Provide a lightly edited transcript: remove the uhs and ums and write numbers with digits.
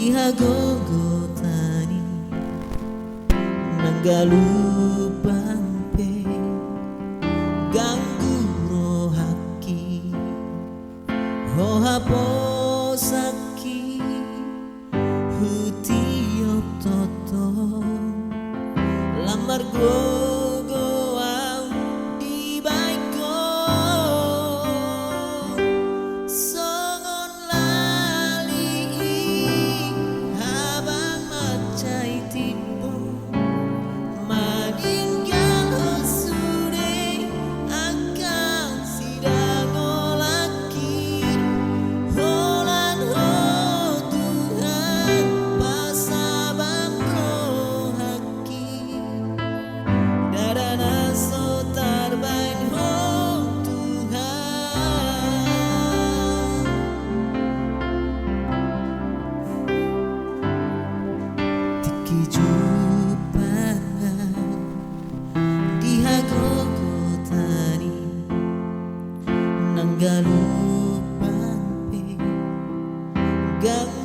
Ihagogotani nanggalupang pe ganggu haki hohaposaki hutio toto lamar gogo au di baiko songon lali habang macai tipo maninggal osude akan sidang olaki holan ho Tuhan pasabang rohaki darana so tarbain ho Tuhan tiki jupangan dihagogotani nanggalupang pe gang